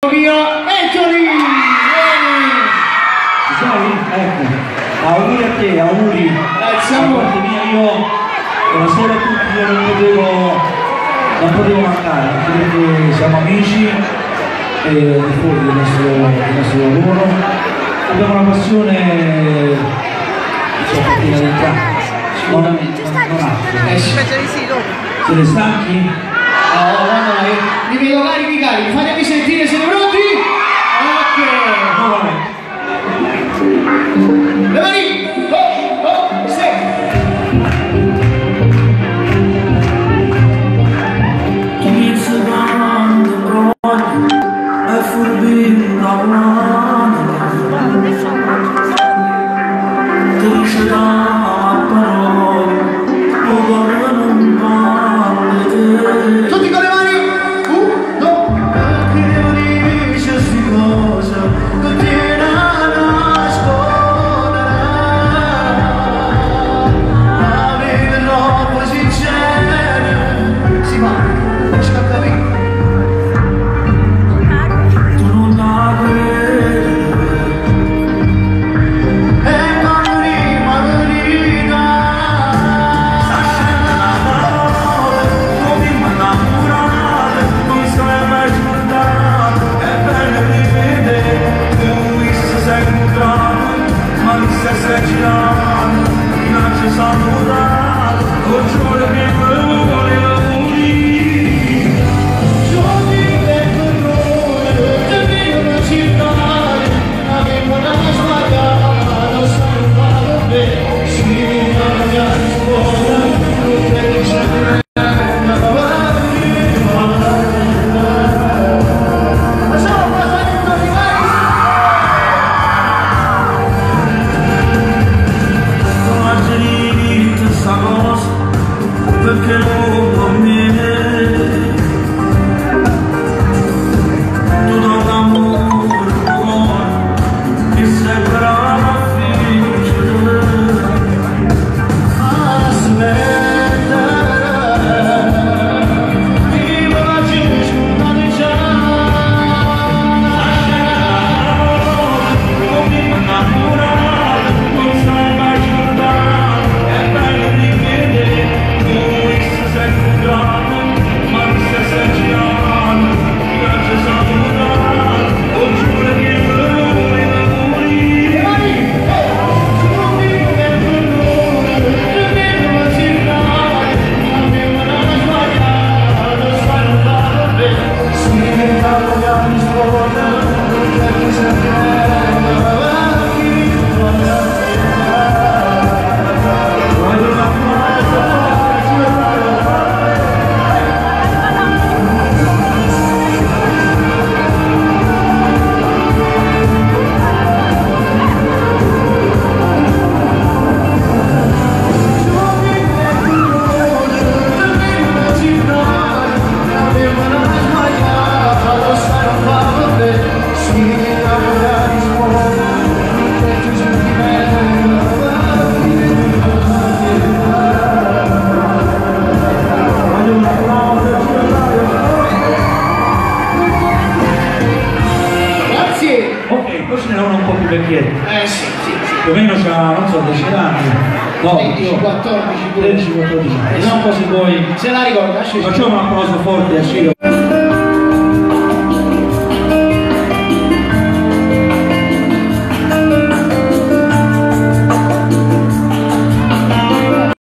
Mio Anthony! Ci sei? Ecco, auguri a te, auguri. Grazie Da parte mia, io buonasera a tutti, io non potevo mancare, anche perché siamo amici e di fuori del nostro lavoro. Abbiamo una passione piena di entrambi. Non siete stanchi? Vi vedo carichi, fatemi sentire, siete pronti? Ok! Le mani! Sì! Tutti con le mani! Perché non conviene tu da un amore che sembra la fine. Aspetta, vivo la giornata di già come innamorato, non sai mai giocare, è bello di vedere. Ok, poi ce n'era uno un po' più vecchietto. Sì. Più o meno c'ha, non so, 10 anni. No, 13, 14, 13, 14 anni. Vediamo un po' se vuoi. Se la ricorda, Facciamo un applauso forte a Ciro.